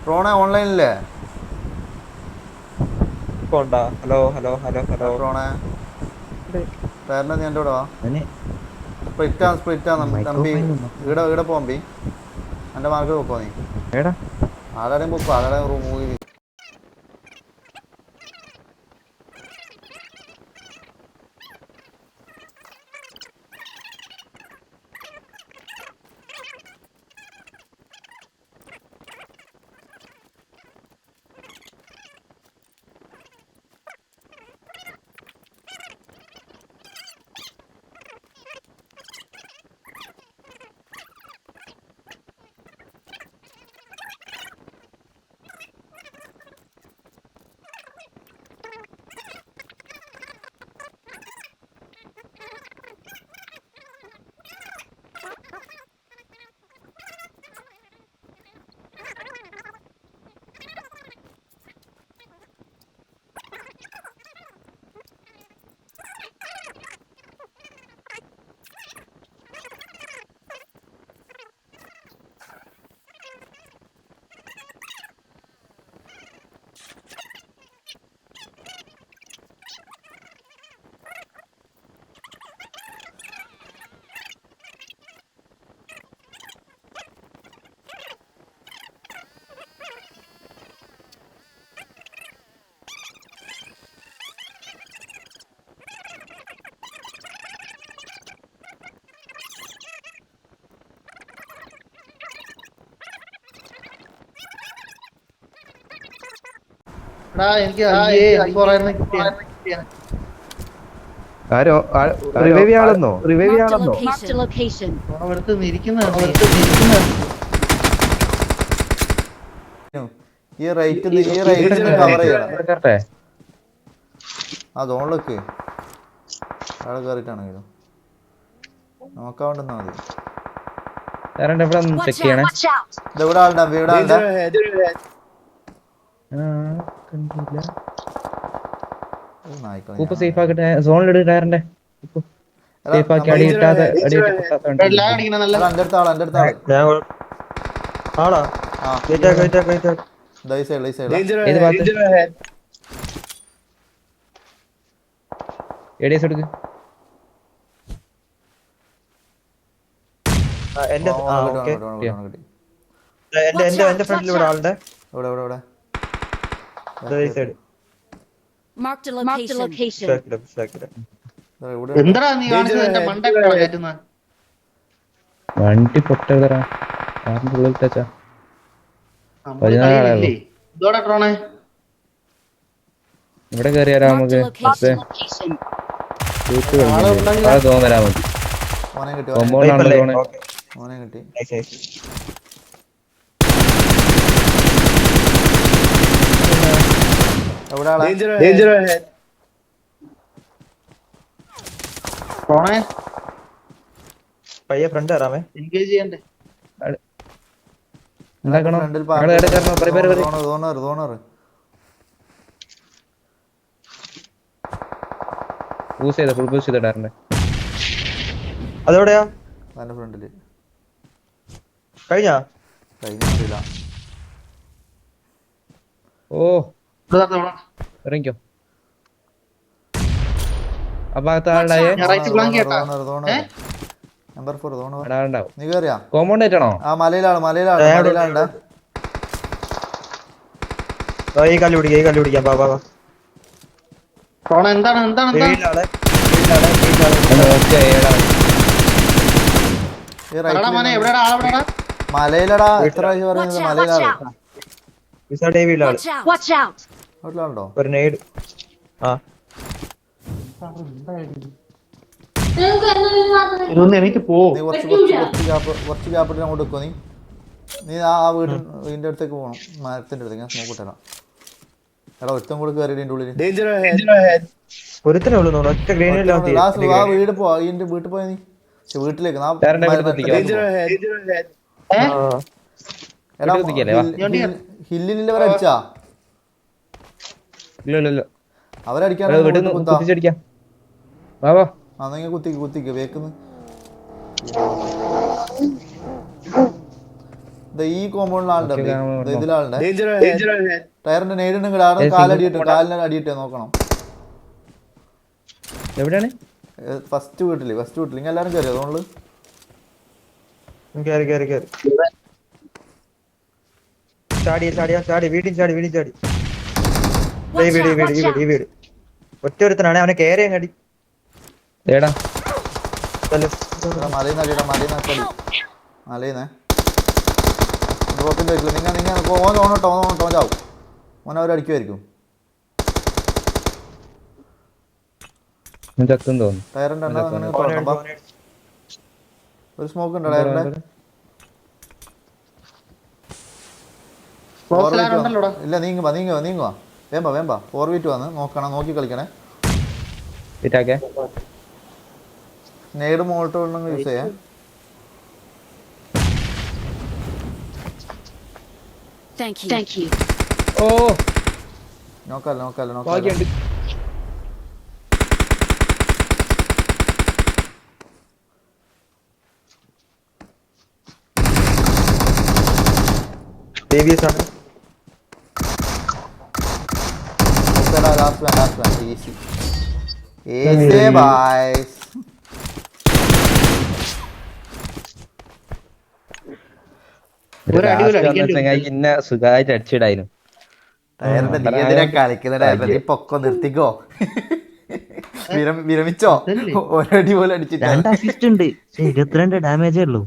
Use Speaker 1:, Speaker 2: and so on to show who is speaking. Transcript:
Speaker 1: റോണ ഓൺലൈനില്ലേ?
Speaker 2: Hello hello hello hello
Speaker 1: Rona പേരൻ്റെ നീ എൻ്റെ കൂടെ വാ. സ്പ്ലിറ്റാ നമ്പി ഈടെ പോമ്പി എൻ്റെ മാർക്ക് നോക്കോ നീ ആടാടെയും പൊക്കോ ആടാടെയും റൂം. ഈ റേറ്റ് കവർ ചെയ്യണം. ആ സോണിലേക്ക് ആളെ കയറിയിട്ടാണെങ്കിലും നോക്കാവുണ്ടെന്നാ മതി. ഇവിടെ ആളുണ്ടാ ഇവിടെ ആളുണ്ടാ
Speaker 3: വണ്ടി പൊട്ടതാ ഇവിടെ കയറിയാലോ നമുക്ക് തോന്നരാ മതി.
Speaker 1: മോനെ കിട്ടി.
Speaker 2: പയ്യെ ഫ്രണ്ട് കയറാമേ. അതെവിടെയാ?
Speaker 1: ഫ്രണ്ടില്
Speaker 2: കഴിഞ്ഞാ
Speaker 1: കഴിഞ്ഞില്ല.
Speaker 3: ഓ ഇറങ്ങിക്കോ. അപ്പൊ ആളുണ്ടായേ
Speaker 1: നമ്പർ 4
Speaker 3: ആളുണ്ടാവും.
Speaker 1: നീ കയറിയാ
Speaker 3: കോമ്പൗണ്ട് ആയിട്ടാണോ?
Speaker 1: ആ മലയിലാളുണ്ടാ.
Speaker 2: ഈ കല്ല് പിടിക്കാം ബാബാ.
Speaker 1: മലയിലടാ. എത്ര പ്രാവശ്യം പറയുന്നത് മലയിലാള്? വീട്ടിലാളുണ്ടോ?
Speaker 2: ഒരു നെയ്ഡ്. ആ
Speaker 1: നീ കുറച്ച് ഗ്യാപ്പിട്ട് അങ്ങോട്ട് വെക്കോ. നീ ആ വീടിൻ്റെ അടുത്തേക്ക് പോകണം. മരത്തിൻ്റെ അടുത്തേക്ക് ഞാൻ സ്മോക്ക് ഇട്ടരാം. എടാ ഒരുത്തം കൂടെ കയറി ഇതിൻ്റെ ഉള്ളിൽ. ആ വീട് പോ. ഇതിന്റെ വീട്ടിൽ പോയ നീ വീട്ടിലേക്ക് ഹില്ലിൽ അവരടിച്ചാ അവരടിക്കാൻ കുത്തിക്ക് വേക്കുന്നു. ഈ കോമ്പൗണ്ടിൽ ആളുണ്ട്
Speaker 3: ഓക്കേ,
Speaker 1: ദേ ഇതിലാളുണ്ട്
Speaker 4: Danger ahead.
Speaker 1: ടയറിന്റെ നേരിടും കിടാറും കാലിന് അടിയിട്ടേ നോക്കണം.
Speaker 3: എവിടെയാണ്?
Speaker 1: ഫസ്റ്റ് വീട്ടില് ഇങ്ങനെ എല്ലാരും കയറി അതുകൊണ്ട്
Speaker 2: കേറി കേറി കേറി ചാടി വീട്ടിൽ ചാടി ഈ വീട് ഒറ്റ ഒരുത്തനാണ് അവനെ കേറി അങ്ങടി
Speaker 3: ഏടാ
Speaker 1: മലയിന്നേ ഡ്രോപ്പിന്റെ വെക്കില്ല നിങ്ങൾ ഓനോട്ടോ ചാവും ഓൻ അവരടിക്കുമായിരിക്കും.
Speaker 3: ചത്തും തോന്നുന്നു.
Speaker 1: ടയറിന്റെ എണ്ണ അങ്ങനെ തുറന്നപ്പാ ഒരു സ്മോക്ക് ഉണ്ടോ ടയറിന്റെ? ഇല്ല നീങ്ങുവാ വേമ്പാ 4v2 വന്ന് നോക്കി കളിക്കണേ.
Speaker 3: ഇറ്റാക്കെ
Speaker 1: നേട് മോൾട്ട് യൂസ് ചെയ്യാം.
Speaker 5: Thank you.
Speaker 3: ഓ
Speaker 1: നോക്കല്ല
Speaker 3: ഭാഗ്യമുണ്ട്.
Speaker 2: ആണ്
Speaker 1: last one easy boys.
Speaker 3: ഇന്നെ സുഖമായിട്ട് അടിച്ചിടായിരുന്നു.
Speaker 1: ടയറിന്റെ നീതിരെ കളിക്കുന്ന പൊക്കം നിർത്തിക്കോ. വിരമിച്ചോ? ഒരടി പോലെ അടിച്ചിട്ട്
Speaker 6: 2 അസിസ്റ്റ് ഉണ്ട് 22 ഡാമേജേ ഉള്ളൂ.